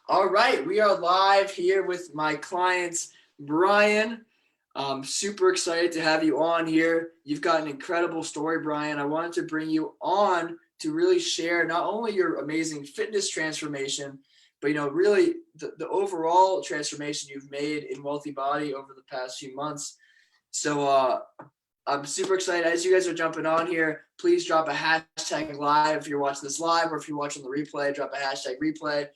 All right, we are live here with my clients, Bryan. I'm super excited to have you on here. You've got an incredible story, Bryan. I wanted to bring you on to really share not only your amazing fitness transformation, but really the overall transformation you've made in Wealthy Body over the past few months. So I'm super excited. As you guys are jumping on here, please drop a hashtag live if you're watching this live, or if you're watching the replay, drop a hashtag replay.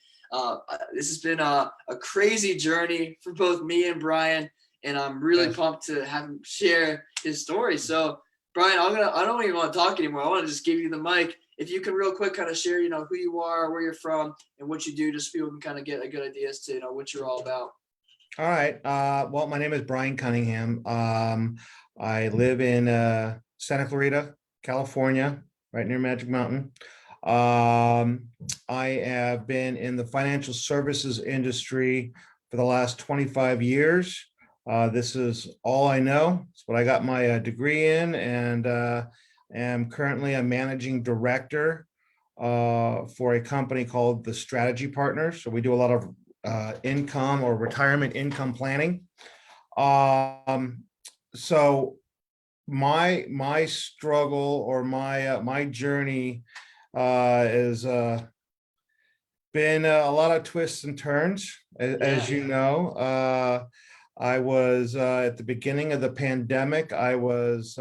This has been a crazy journey for both me and Bryan, and I'm really pumped to have him share his story. So, Bryan, I don't even want to talk anymore. I want to just give you the mic. If you can real quick kind of share, who you are, where you're from, and what you do, just so people can kind of get a good idea as to, what you're all about. All right. Well, my name is Bryan Cunningham. I live in Santa Clarita, California, right near Magic Mountain. I have been in the financial services industry for the last 25 years. This is all I know. It's what I got my degree in, and am currently a managing director for a company called the Strategy Partners. So we do a lot of income or retirement income planning. So my struggle or my journey has been a lot of twists and turns, as you know. I was at the beginning of the pandemic. I was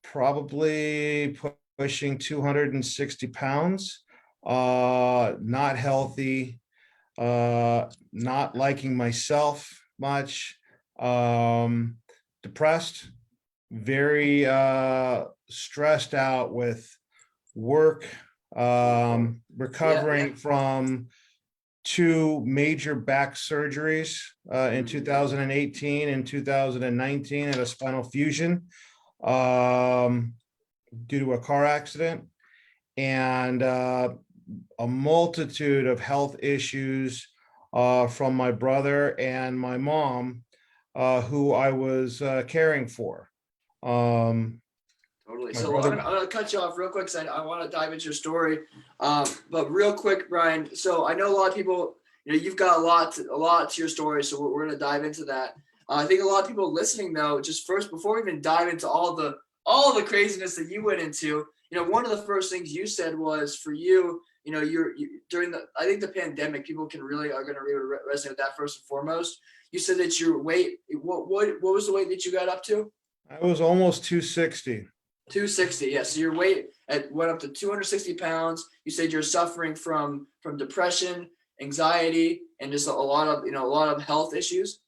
probably pushing 260 pounds, not healthy, not liking myself much, depressed, very stressed out with work, recovering from 2 major back surgeries in 2018 and 2019 at a spinal fusion due to a car accident, and a multitude of health issues from my brother and my mom, who I was caring for. Totally. So I'm gonna cut you off real quick because I want to dive into your story. But real quick, Bryan. So I know a lot of people, you've got a lot to your story. So we're gonna dive into that. I think a lot of people listening though, just first before we even dive into all the craziness that you went into, one of the first things you said was for you, you're during I think the pandemic, people are going to really resonate with that first and foremost. You said that your weight, what was the weight that you got up to? I was almost 260. 260, yeah. So your weight went up to 260 pounds. You said you're suffering from depression, anxiety, and just a lot of health issues.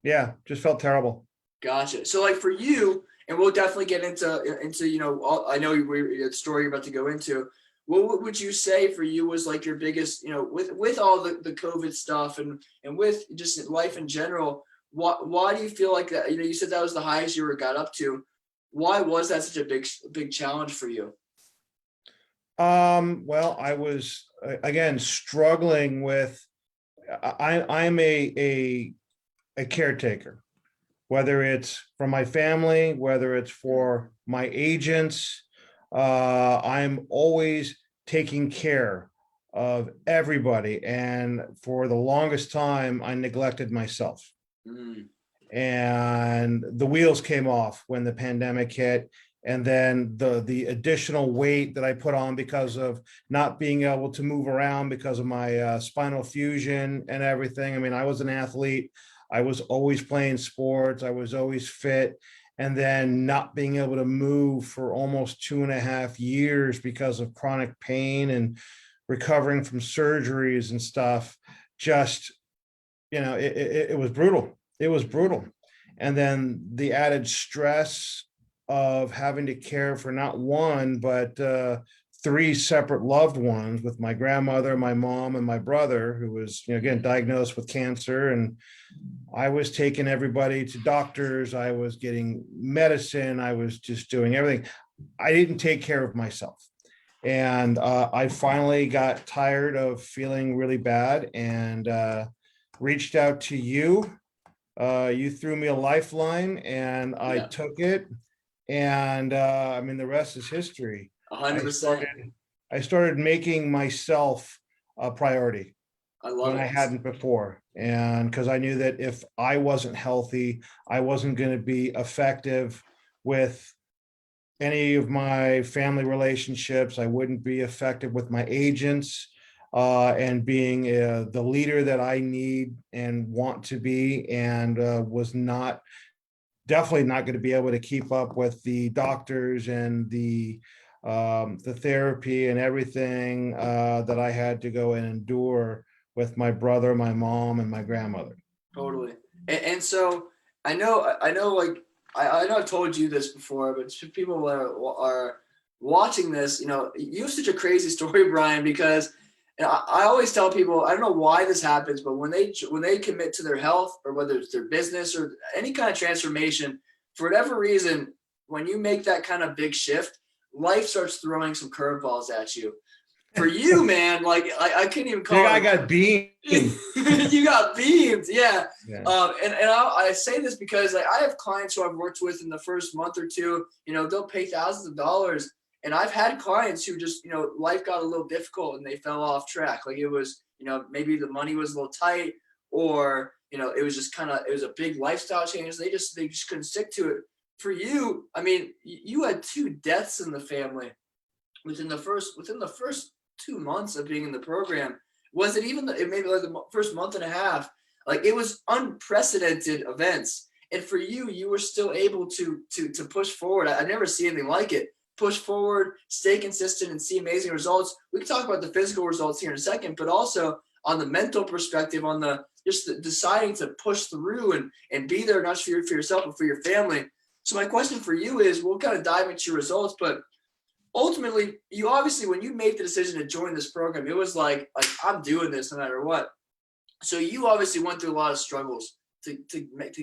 Yeah, just felt terrible. Gotcha. So like for you, and we'll definitely get into I know the story you're about to go into. What would you say for you was like your biggest, with all the COVID stuff and with just life in general? Why do you feel like that? You said that was the highest you ever got up to. Why was that such a big challenge for you? Well, I was again struggling with. I'm a caretaker, whether it's for my family, whether it's for my agents. I'm always taking care of everybody, and for the longest time, I neglected myself. Mm. And the wheels came off when the pandemic hit, and then the additional weight that I put on because of not being able to move around because of my spinal fusion and everything. I mean, I was an athlete. I was always playing sports. I was always fit. And then not being able to move for almost 2.5 years because of chronic pain and recovering from surgeries and stuff. Just, it was brutal. It was brutal. And then the added stress of having to care for not one, but 3 separate loved ones, with my grandmother, my mom, and my brother, who was, again, diagnosed with cancer. And I was taking everybody to doctors. I was getting medicine. I was just doing everything. I didn't take care of myself. And I finally got tired of feeling really bad and reached out to you. You threw me a lifeline and I took it. And I mean, the rest is history. 100%. I started making myself a priority. I love when I it. hadn't before. And because I knew that if I wasn't healthy, I wasn't going to be effective with any of my family relationships. I wouldn't be effective with my agents, and being the leader that I need and want to be, and was not definitely not going to be able to keep up with the doctors and the therapy and everything that I had to go and endure with my brother, my mom, and my grandmother. Totally. And so I know, like, I know I've told you this before, but to people that are watching this, you have such a crazy story, Bryan, because I always tell people, I don't know why this happens, but when they commit to their health, or whether it's their business or any kind of transformation, for whatever reason, when you make that kind of big shift, life starts throwing some curveballs at you. For you, man, like I couldn't even Big call I it. got beamed. You got beans, yeah. Yeah. And I say this because, like, I have clients who I've worked with in the first month or two. They'll pay thousands of dollars, and I've had clients who just, life got a little difficult and they fell off track. Like, it was, maybe the money was a little tight, or it was just it was a big lifestyle change. They just couldn't stick to it. For you, I mean, you had two deaths in the family within the first 2 months of being in the program. Was it even maybe like the first month and a half? Like, it was unprecedented events, and for you, you were still able to push forward. I never see anything like it. Push forward, stay consistent, and see amazing results. We can talk about the physical results here in a second, but also on the mental perspective, on deciding to push through and be there, not just for yourself, but for your family. So my question for you is, we'll kind of dive into your results, but ultimately, you obviously, when you made the decision to join this program, it was like I'm doing this no matter what. So you obviously went through a lot of struggles to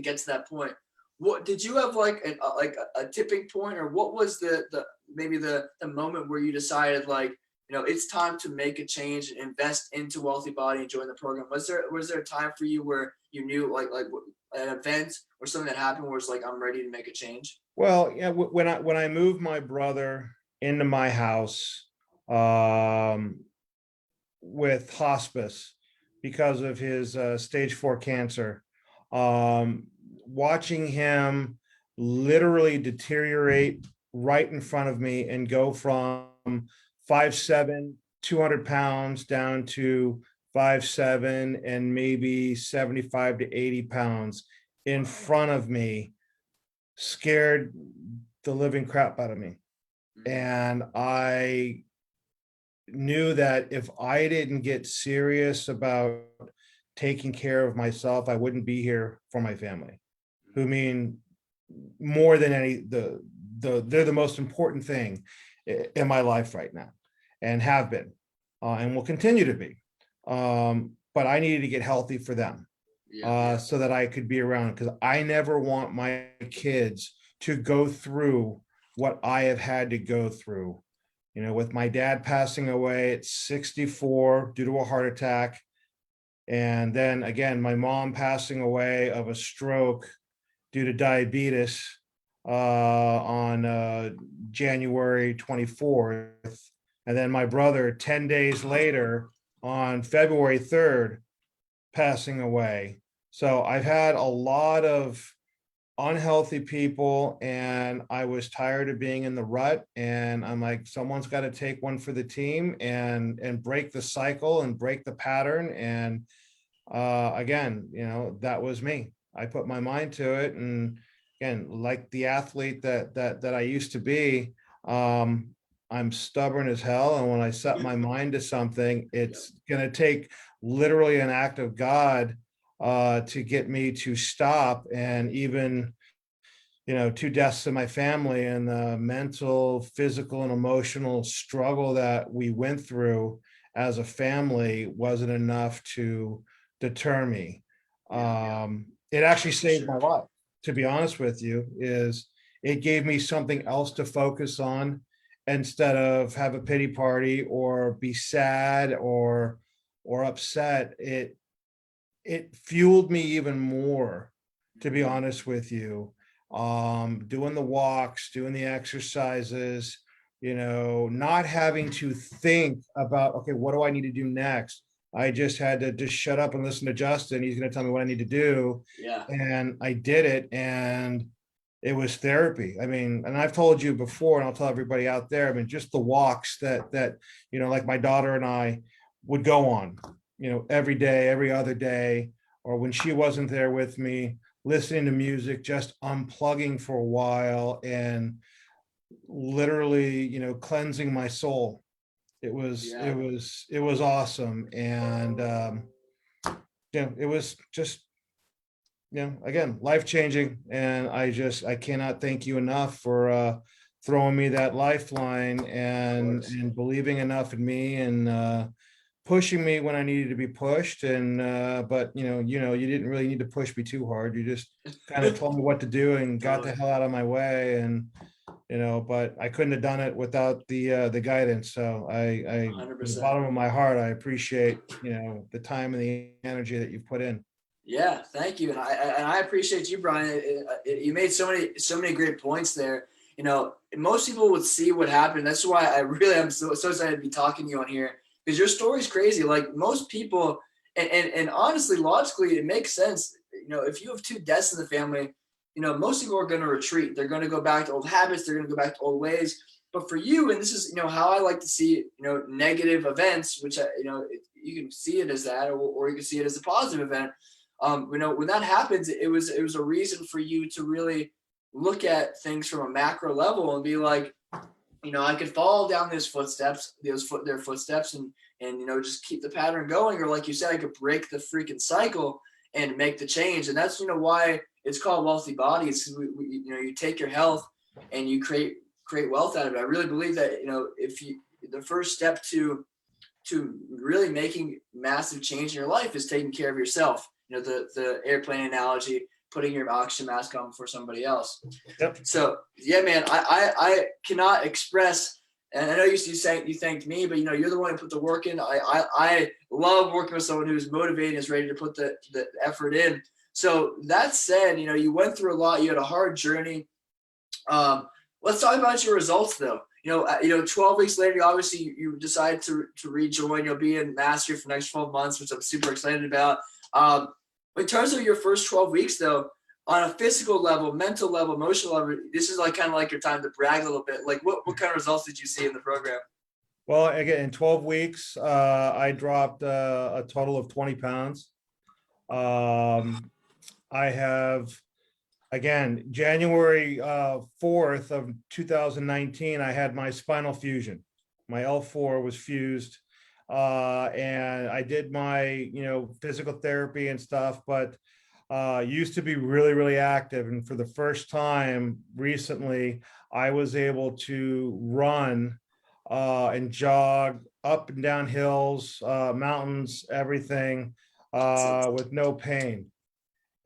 get to that point. What did you have, like a tipping point, or what was the maybe the moment where you decided, like, it's time to make a change and invest into Wealthy Body and join the program? Was there a time for you where you knew, like an event or something that happened where it's like, I'm ready to make a change? Well, yeah, when I moved my brother into my house, with hospice because of his stage 4 cancer, watching him literally deteriorate right in front of me and go from 5'7", 200 pounds down to 5'7" and maybe 75 to 80 pounds in front of me scared the living crap out of me. And I knew that if I didn't get serious about taking care of myself, I wouldn't be here for my family, who mean more than they're the most important thing in my life right now, and have been, and will continue to be. But I needed to get healthy for them, Yeah. so that I could be around, because I never want my kids to go through what I have had to go through. With my dad passing away at 64 due to a heart attack. And then again, my mom passing away of a stroke due to diabetes on January 24th. And then my brother 10 days later on February 3rd passing away. So I've had a lot of unhealthy people, and I was tired of being in the rut, and I'm like, someone's got to take one for the team and break the cycle and break the pattern. And again, that was me. I put my mind to it, and again, like the athlete that I used to be, I'm stubborn as hell, and when I set my mind to something, it's going to take literally an act of God to get me to stop. And even, 2 deaths in my family, and the mental, physical, and emotional struggle that we went through as a family wasn't enough to deter me. It actually saved my life, to be honest with you. Is it gave me something else to focus on, instead of have a pity party or be sad or upset. It fueled me even more, to be honest with you. Doing the walks, doing the exercises, not having to think about, okay, what do I need to do next? I just had to just shut up and listen to Justin. He's going to tell me what I need to do. Yeah. And I did it. And it was therapy. I mean, and I've told you before, and I'll tell everybody out there, I mean, just the walks that, like my daughter and I would go on, every day, every other day, or when she wasn't there with me, listening to music, just unplugging for a while and literally, cleansing my soul. It was, Yeah. it was awesome. And, it was just, again, life changing. And I cannot thank you enough for throwing me that lifeline and believing enough in me and pushing me when I needed to be pushed. And but you didn't really need to push me too hard. You just kind of told me what to do and got the hell out of my way. And but I couldn't have done it without the guidance. So from the 100%. bottom of my heart, I appreciate the time and the energy that you've put in. Yeah, thank you, and I appreciate you, Bryan. You made so many great points there. Most people would see what happened. That's why I really am so excited to be talking to you on here, because your story's crazy. Like most people, and honestly, logically, it makes sense. If you have two deaths in the family, most people are going to retreat. They're going to go back to old habits. They're going to go back to old ways. But for you, and this is how I like to see negative events, which you can see it as that, or you can see it as a positive event. When that happens, it was a reason for you to really look at things from a macro level and be like, I could follow down their footsteps, and just keep the pattern going. Or like you said, I could break the freaking cycle and make the change. And that's why it's called Wealthy Bodies. You take your health and you create wealth out of it. I really believe that if the first step to really making massive change in your life is taking care of yourself. The airplane analogy, putting your oxygen mask on for somebody else. Yep. So yeah, man, I cannot express, and I know you thanked me, but you're the one who put the work in. I love working with someone who's motivated and is ready to put the effort in. So that said, you went through a lot. You had a hard journey. Let's talk about your results though. 12 weeks later, obviously you decide to rejoin. You'll be in mastery for the next 12 months, which I'm super excited about. In terms of your first 12 weeks though, on a physical level, mental level, emotional level, this is kind of like your time to brag a little bit. Like what kind of results did you see in the program? Well, again, in 12 weeks, I dropped a total of 20 pounds. I have, again, January 4th of 2019, I had my spinal fusion. My L4 was fused. And I did my, physical therapy and stuff, but used to be really, really active. And for the first time recently, I was able to run and jog up and down hills, mountains, everything with no pain.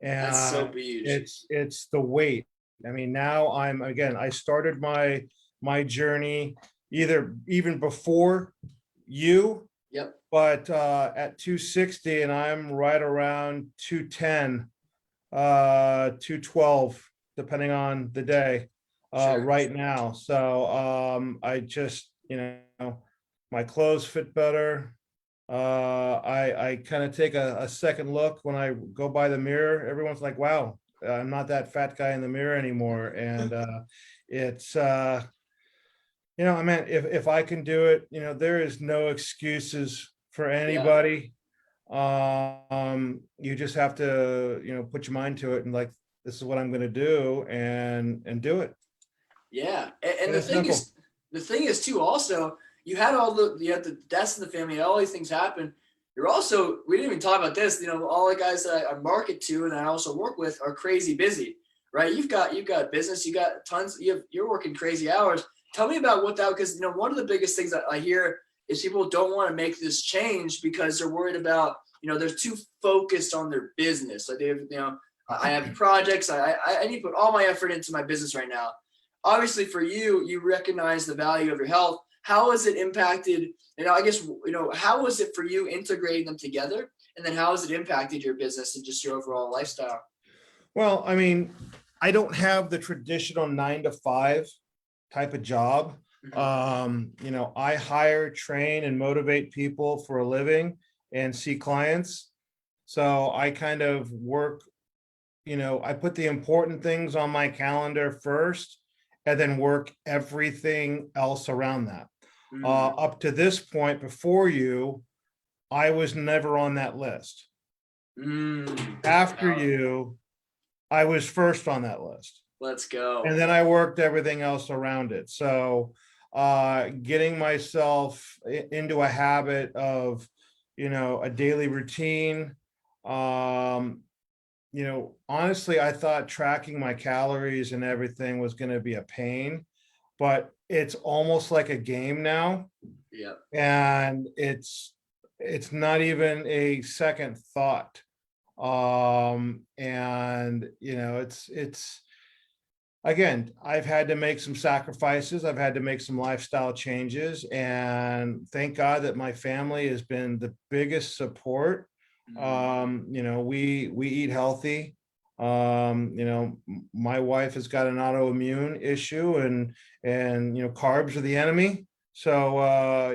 And That's so huge. it's the weight. I mean, now I started my journey even before you. Yep. But at 260, and I'm right around 210, 212, depending on the day, right now. So I just, my clothes fit better. I kind of take a second look when I go by the mirror. Everyone's like, wow, I'm not that fat guy in the mirror anymore. And it's, I mean, if I can do it, there is no excuses for anybody. You just have to, put your mind to it and like, this is what I'm going to do and do it. Yeah. And the thing is too, also, you had the deaths in the family, all these things happen. You're also, we didn't even talk about this, all the guys that I market to and I also work with are crazy busy, right? You've got business, you got tons, you're working crazy hours. Tell me about what that, because, one of the biggest things that I hear is people don't want to make this change because they're worried about, they're too focused on their business. Like they have, I have projects. I need to put all my effort into my business right now. Obviously for you recognize the value of your health. How has it impacted, I guess, how was it for you integrating them together? And then how has it impacted your business and just your overall lifestyle? Well, I mean, I don't have the traditional 9 to 5 type of job. I hire, train, and motivate people for a living. and see clients. So I kind of work, I put the important things on my calendar first and then work everything else around that. Up to this point, before you, I was never on that list. After you, I was first on that list. Let's go. And then I worked everything else around it. So getting myself into a habit of, a daily routine. Honestly, I thought tracking my calories and everything was going to be a pain, but it's almost like a game now. Yeah. And it's not even a second thought. And it's again, I've had to make some sacrifices. I've had to make some lifestyle changes, and thank God that my family has been the biggest support. We eat healthy. My wife has got an autoimmune issue, and carbs are the enemy. So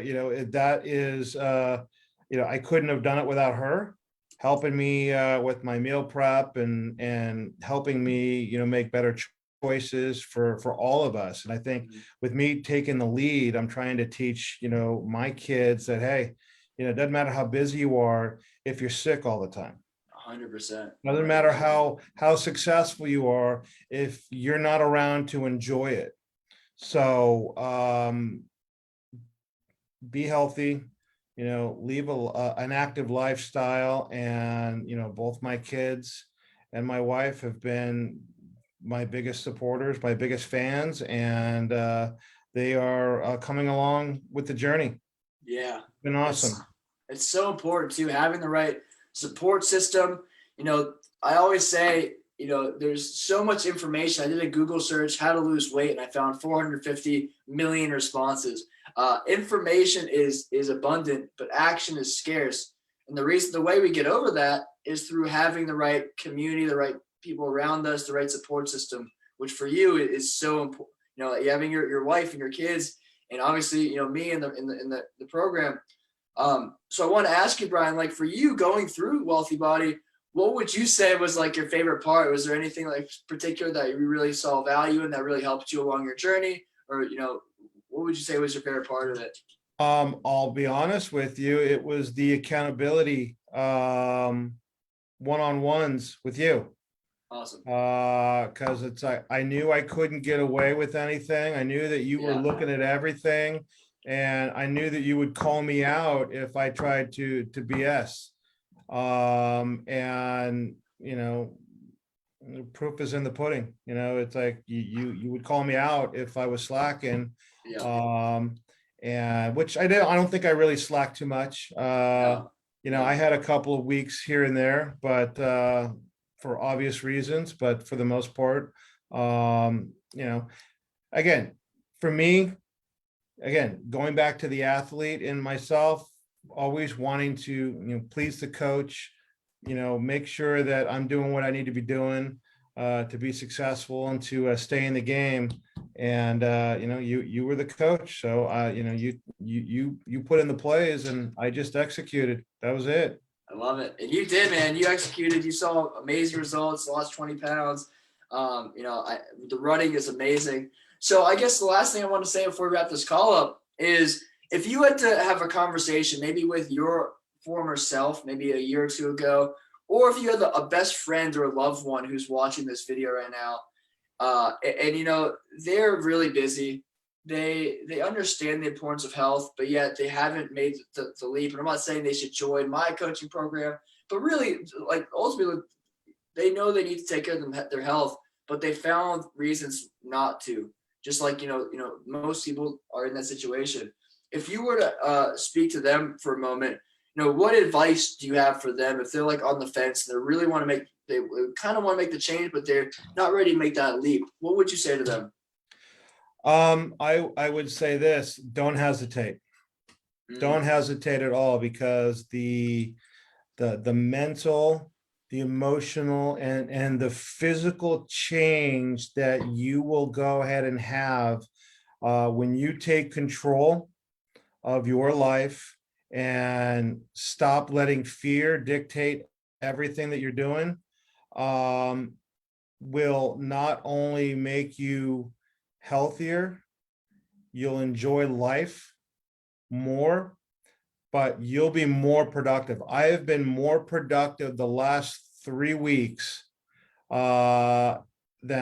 that is I couldn't have done it without her helping me with my meal prep and helping me make better choices for all of us. And I think with me taking the lead, I'm trying to teach my kids that, hey, it doesn't matter how busy you are if you're sick all the time. 100%. Doesn't matter how successful you are if you're not around to enjoy it. So be healthy, leave an active lifestyle. And both my kids and my wife have been my biggest supporters, my biggest fans, and they are coming along with the journey. Yeah, it's been awesome. It's so important too, having the right support system. I always say, there's so much information. I did a Google search, how to lose weight, and I found 450 million responses. Information is abundant, but action is scarce. And the way we get over that is through having the right community, the right people around us, the right support system, which for you is so important. Having your wife and your kids, and obviously, me in the program. So I want to ask you, Bryan, like for you going through Wealthy Body, what would you say was like your favorite part? Was there anything like particular that you really saw value in that really helped you along your journey? Or, what would you say was your favorite part of it? I'll be honest with you. It was the accountability, one-on-ones with you. Awesome. Because it's I knew I couldn't get away with anything. I knew that you were looking at everything, and I knew that you would call me out if I tried to BS. And proof is in the pudding. It's like you would call me out if I was slacking. And which I don't think I really slacked too much. I had a couple of weeks here and there, but for obvious reasons, but for the most part, again, for me, going back to the athlete in myself, always wanting to, please the coach, make sure that I'm doing what I need to be doing to be successful and to stay in the game. And, you were the coach. So, you put in the plays and I just executed. That was it. I love it. And you did, man. You executed. You saw amazing results, lost 20 pounds. The running is amazing. So I guess the last thing I want to say before we wrap this call up is if you had to have a conversation, maybe with your former self, maybe a year or two ago, or if you had a best friend or a loved one who's watching this video right now, and they're really busy. They understand the importance of health, but yet they haven't made the leap. And I'm not saying they should join my coaching program, but really, like ultimately, they know they need to take care of their health, but they found reasons not to. Just like most people are in that situation. If you were to speak to them for a moment, what advice do you have for them if they're like on the fence and they kind of want to make the change, but they're not ready to make that leap? What would you say to them? I would say this: don't hesitate. Don't hesitate at all, because the mental, the emotional, and the physical change that you will go ahead and have when you take control of your life and stop letting fear dictate everything that you're doing, will not only make you healthier, you'll enjoy life more, but you'll be more productive. I have been more productive the last 3 weeks than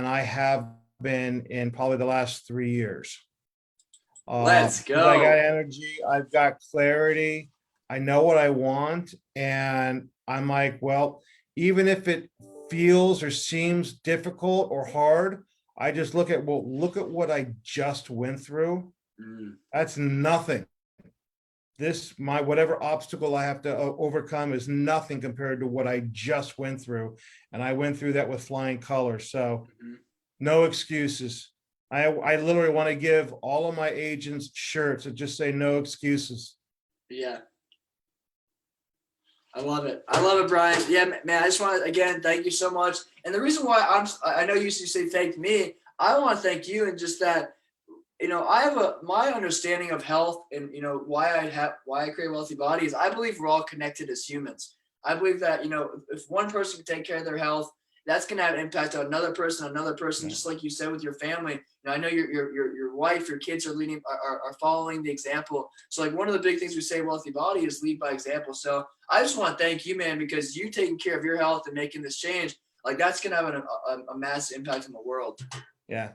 I have been in probably the last 3 years. Let's Because I got go. energy, I've got clarity, I know what I want, and I'm like, well, even if it feels or seems difficult or hard, I just look at, well, look at what I just went through. Mm, That's nothing. My whatever obstacle I have to overcome is nothing compared to what I just went through. And I went through that with flying colors. So mhm. no excuses. I literally want to give all of my agents shirts that just say no excuses. Yeah. I love it. I love it, Bryan. Yeah, man, I just want to, again, thank you so much. And the reason why I know you used to say thank me, I want to thank you, and just that, I have my understanding of health, and, why I create a wealthy body is I believe we're all connected as humans. I believe that, if one person can take care of their health, that's going to have an impact on another person, Yeah. just like you said with your family. I know your wife, your kids are following the example. So, like, one of the big things we say wealthy body is lead by example. So I just want to thank you, man, because you taking care of your health and making this change, like, that's going to have a massive impact in the world. Yeah.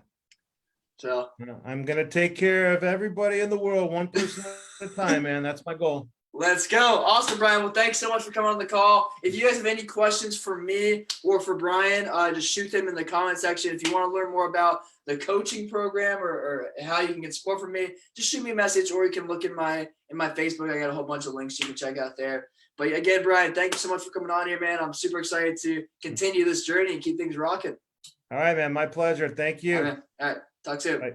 So I'm going to take care of everybody in the world, one person at a time, man. That's my goal. let's go. Awesome, Bryan. Well, thanks so much for coming on the call. If you guys have any questions for me or for Bryan, just shoot them in the comment section. If you want to learn more about the coaching program or how you can get support from me, just shoot me a message, or you can look in my Facebook. I got a whole bunch of links you can check out there. But again, Bryan, thank you so much for coming on here, man. I'm super excited to continue this journey and keep things rocking. All right, man. My pleasure. Thank you. All right. Talk soon. Bye.